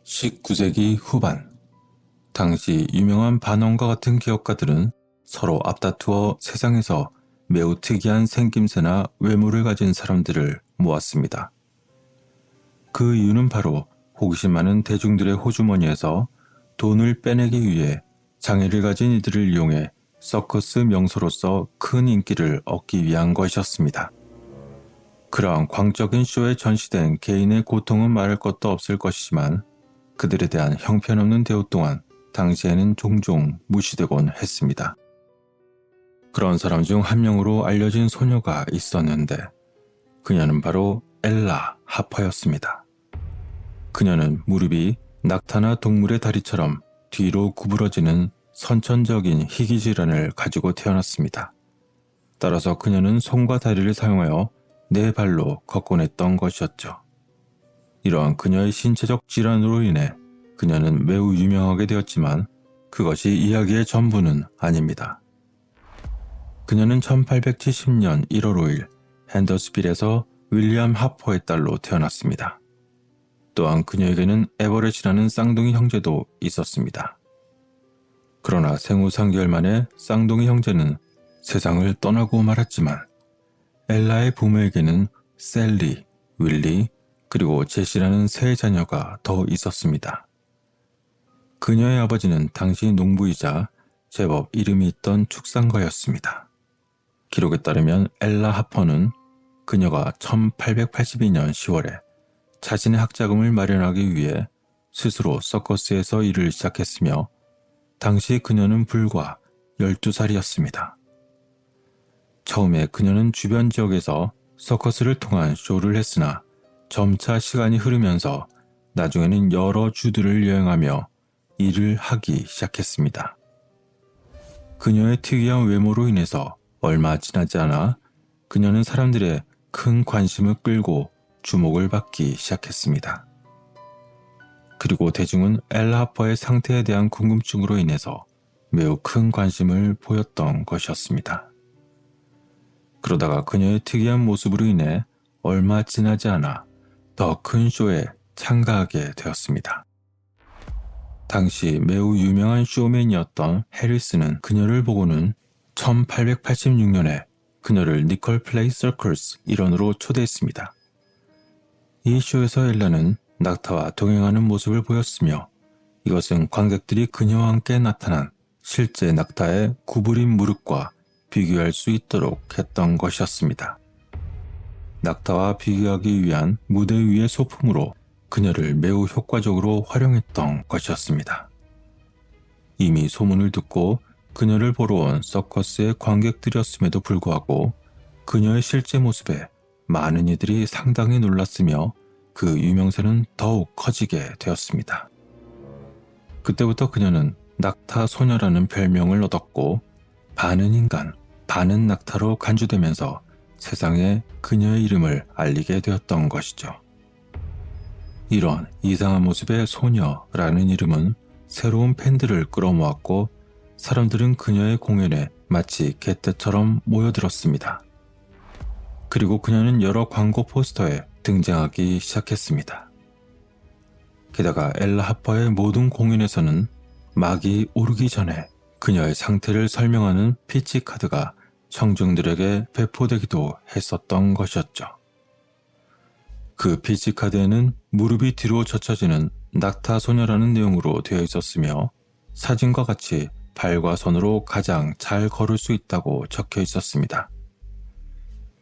19세기 후반, 당시 유명한 반원과 같은 기업가들은 서로 앞다투어 세상에서 매우 특이한 생김새나 외모를 가진 사람들을 모았습니다. 그 이유는 바로 호기심 많은 대중들의 호주머니에서 돈을 빼내기 위해 장애를 가진 이들을 이용해 서커스 명소로서 큰 인기를 얻기 위한 것이었습니다. 그러한 광적인 쇼에 전시된 개인의 고통은 말할 것도 없을 것이지만 그들에 대한 형편없는 대우 또한 당시에는 종종 무시되곤 했습니다. 그런 사람 중 한 명으로 알려진 소녀가 있었는데 그녀는 바로 엘라 하퍼였습니다. 그녀는 무릎이 낙타나 동물의 다리처럼 뒤로 구부러지는 선천적인 희귀 질환을 가지고 태어났습니다. 따라서 그녀는 손과 다리를 사용하여 네 발로 걷곤 했던 것이었죠. 이러한 그녀의 신체적 질환으로 인해 그녀는 매우 유명하게 되었지만 그것이 이야기의 전부는 아닙니다. 그녀는 1870년 1월 5일 핸더스빌에서 윌리엄 하퍼의 딸로 태어났습니다. 또한 그녀에게는 에버렛이라는 쌍둥이 형제도 있었습니다. 그러나 생후 3개월 만에 쌍둥이 형제는 세상을 떠나고 말았지만 엘라의 부모에게는 셀리, 윌리, 그리고 제시라는 세 자녀가 더 있었습니다. 그녀의 아버지는 당시 농부이자 제법 이름이 있던 축산가였습니다. 기록에 따르면 엘라 하퍼는 그녀가 1882년 10월에 자신의 학자금을 마련하기 위해 스스로 서커스에서 일을 시작했으며 당시 그녀는 불과 12살이었습니다. 처음에 그녀는 주변 지역에서 서커스를 통한 쇼를 했으나 점차 시간이 흐르면서 나중에는 여러 주들을 여행하며 일을 하기 시작했습니다. 그녀의 특이한 외모로 인해서 얼마 지나지 않아 그녀는 사람들의 큰 관심을 끌고 주목을 받기 시작했습니다. 그리고 대중은 엘라 하퍼의 상태에 대한 궁금증으로 인해서 매우 큰 관심을 보였던 것이었습니다. 그러다가 그녀의 특이한 모습으로 인해 얼마 지나지 않아 더 큰 쇼에 참가하게 되었습니다. 당시 매우 유명한 쇼맨이었던 해리스는 그녀를 보고는 1886년에 그녀를 니콜 플레이 서커스 일원으로 초대했습니다. 이 쇼에서 엘라는 낙타와 동행하는 모습을 보였으며 이것은 관객들이 그녀와 함께 나타난 실제 낙타의 구부린 무릎과 비교할 수 있도록 했던 것이었습니다. 낙타와 비교하기 위한 무대 위의 소품으로 그녀를 매우 효과적으로 활용했던 것이었습니다. 이미 소문을 듣고 그녀를 보러 온 서커스의 관객들이었음에도 불구하고 그녀의 실제 모습에 많은 이들이 상당히 놀랐으며 그 유명세는 더욱 커지게 되었습니다. 그때부터 그녀는 낙타 소녀라는 별명을 얻었고 반은 인간, 반은 낙타로 간주되면서 세상에 그녀의 이름을 알리게 되었던 것이죠. 이런 이상한 모습의 소녀라는 이름은 새로운 팬들을 끌어모았고 사람들은 그녀의 공연에 마치 개떼처럼 모여들었습니다. 그리고 그녀는 여러 광고 포스터에 등장하기 시작했습니다. 게다가 엘라 하퍼의 모든 공연에서는 막이 오르기 전에 그녀의 상태를 설명하는 피치 카드가 청중들에게 배포되기도 했었던 것이었죠. 그 피치 카드에는 무릎이 뒤로 젖혀지는 낙타 소녀라는 내용으로 되어 있었으며 사진과 같이 발과 손으로 가장 잘 걸을 수 있다고 적혀 있었습니다.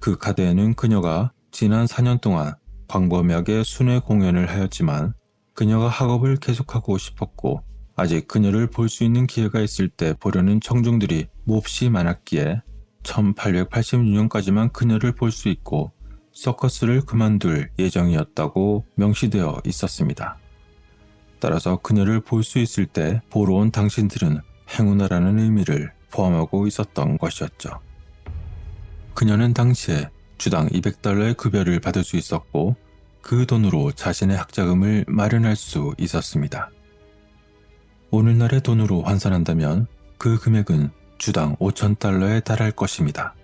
그 카드에는 그녀가 지난 4년 동안 광범위하게 순회 공연을 하였지만 그녀가 학업을 계속하고 싶었고 아직 그녀를 볼 수 있는 기회가 있을 때 보려는 청중들이 몹시 많았기에 1886년까지만 그녀를 볼 수 있고 서커스를 그만둘 예정이었다고 명시되어 있었습니다. 따라서 그녀를 볼 수 있을 때 보러 온 당신들은 행운아라는 의미를 포함하고 있었던 것이었죠. 그녀는 당시에 주당 $200의 급여를 받을 수 있었고 그 돈으로 자신의 학자금을 마련할 수 있었습니다. 오늘날의 돈으로 환산한다면 그 금액은 주당 $5,000에 달할 것입니다.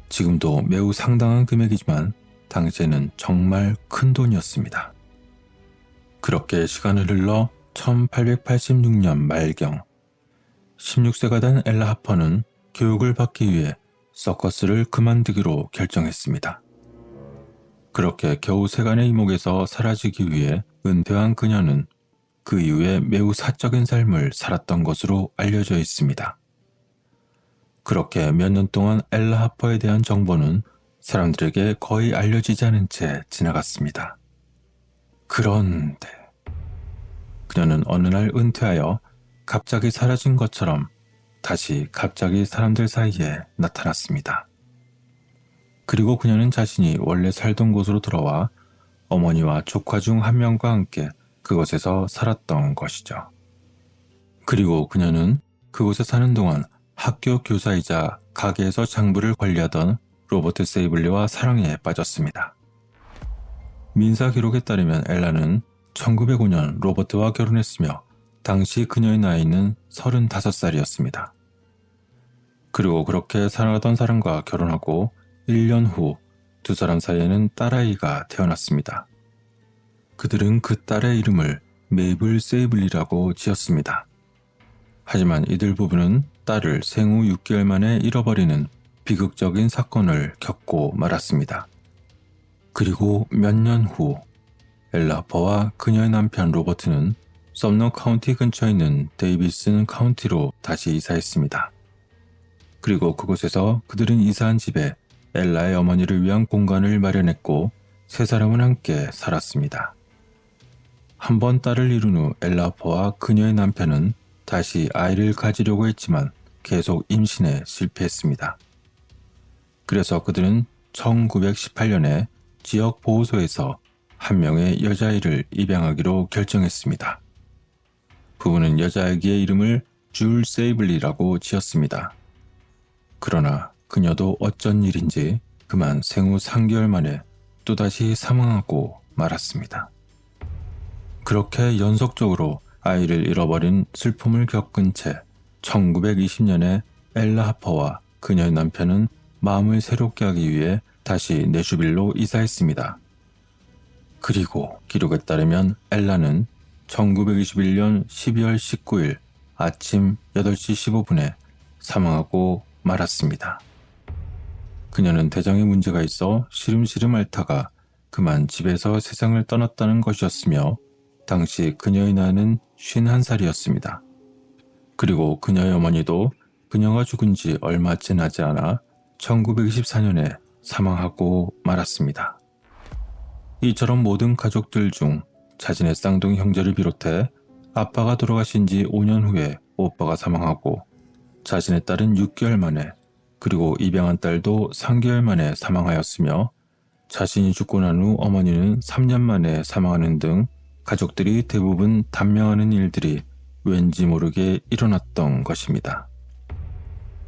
지금도 매우 상당한 금액이지만 당시에는 정말 큰 돈이었습니다. 그렇게 시간을 흘러 1886년 말경 16세가 된 엘라 하퍼는 교육을 받기 위해 서커스를 그만두기로 결정했습니다. 그렇게 겨우 세간의 이목에서 사라지기 위해 은퇴한 그녀는 그 이후에 매우 사적인 삶을 살았던 것으로 알려져 있습니다. 그렇게 몇 년 동안 엘라 하퍼에 대한 정보는 사람들에게 거의 알려지지 않은 채 지나갔습니다. 그런데 그녀는 어느 날 은퇴하여 갑자기 사라진 것처럼 다시 갑자기 사람들 사이에 나타났습니다. 그리고 그녀는 자신이 원래 살던 곳으로 돌아와 어머니와 조카 중 한 명과 함께 그곳에서 살았던 것이죠. 그리고 그녀는 그곳에 사는 동안 학교 교사이자 가게에서 장부를 관리하던 로버트 세이블리와 사랑에 빠졌습니다. 민사 기록에 따르면 엘라는 1905년 로버트와 결혼했으며 당시 그녀의 나이는 35살이었습니다. 그리고 그렇게 사랑하던 사람과 결혼하고 1년 후 두 사람 사이에는 딸아이가 태어났습니다. 그들은 그 딸의 이름을 메이블 세이블리라고 지었습니다. 하지만 이들 부부는 딸을 생후 6개월 만에 잃어버리는 비극적인 사건을 겪고 말았습니다. 그리고 몇 년 후 엘라 하퍼와 그녀의 남편 로버트는 썸너 카운티 근처에 있는 데이비슨 카운티로 다시 이사했습니다. 그리고 그곳에서 그들은 이사한 집에 엘라의 어머니를 위한 공간을 마련했고 세 사람은 함께 살았습니다. 한 번 딸을 이룬 후 엘라 하퍼와 그녀의 남편은 다시 아이를 가지려고 했지만 계속 임신에 실패했습니다. 그래서 그들은 1918년에 지역 보호소에서 한 명의 여자아이를 입양하기로 결정했습니다. 부부는 여자아기의 이름을 줄 세이블리라고 지었습니다. 그러나 그녀도 어쩐 일인지 그만 생후 3개월 만에 또다시 사망하고 말았습니다. 그렇게 연속적으로 아이를 잃어버린 슬픔을 겪은 채 1920년에 엘라 하퍼와 그녀의 남편은 마음을 새롭게 하기 위해 다시 내슈빌로 이사했습니다. 그리고 기록에 따르면 엘라는 1921년 12월 19일 아침 8시 15분에 사망하고 말았습니다. 그녀는 대장에 문제가 있어 시름시름 앓다가 그만 집에서 세상을 떠났다는 것이었으며 당시 그녀의 나이는 51살이었습니다. 그리고 그녀의 어머니도 그녀가 죽은 지 얼마 지나지 않아 1924년에 사망하고 말았습니다. 이처럼 모든 가족들 중 자신의 쌍둥이 형제를 비롯해 아빠가 돌아가신 지 5년 후에 오빠가 사망하고 자신의 딸은 6개월 만에 그리고 입양한 딸도 3개월 만에 사망하였으며 자신이 죽고 난 후 어머니는 3년 만에 사망하는 등 가족들이 대부분 단명하는 일들이 왠지 모르게 일어났던 것입니다.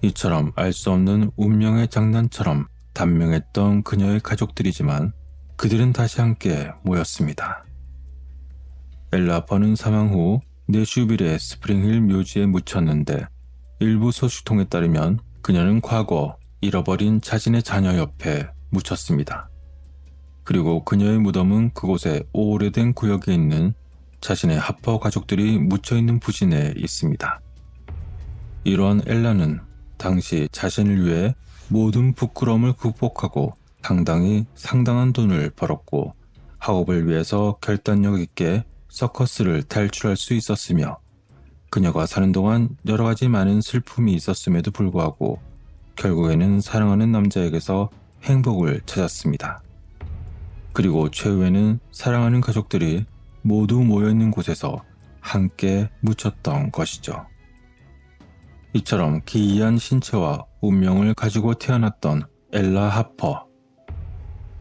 이처럼 알 수 없는 운명의 장난처럼 단명했던 그녀의 가족들이지만 그들은 다시 함께 모였습니다. 엘라 하퍼는 사망 후 내슈빌의 스프링힐 묘지에 묻혔는데 일부 소식통에 따르면 그녀는 과거 잃어버린 자신의 자녀 옆에 묻혔습니다. 그리고 그녀의 무덤은 그곳의 오래된 구역에 있는 자신의 하퍼 가족들이 묻혀있는 부진에 있습니다. 이러한 엘라는 당시 자신을 위해 모든 부끄러움을 극복하고 상당한 돈을 벌었고 학업을 위해서 결단력 있게 서커스를 탈출할 수 있었으며 그녀가 사는 동안 여러 가지 많은 슬픔이 있었음에도 불구하고 결국에는 사랑하는 남자에게서 행복을 찾았습니다. 그리고 최후에는 사랑하는 가족들이 모두 모여있는 곳에서 함께 묻혔던 것이죠. 이처럼 기이한 신체와 운명을 가지고 태어났던 엘라 하퍼.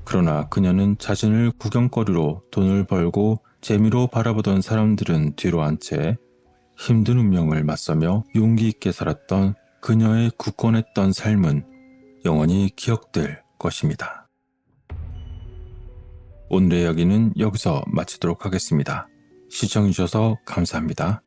그러나 그녀는 자신을 구경거리로 돈을 벌고 재미로 바라보던 사람들은 뒤로 한 채 힘든 운명을 맞서며 용기 있게 살았던 그녀의 굳건했던 삶은 영원히 기억될 것입니다. 오늘의 이야기는 여기서 마치도록 하겠습니다. 시청해주셔서 감사합니다.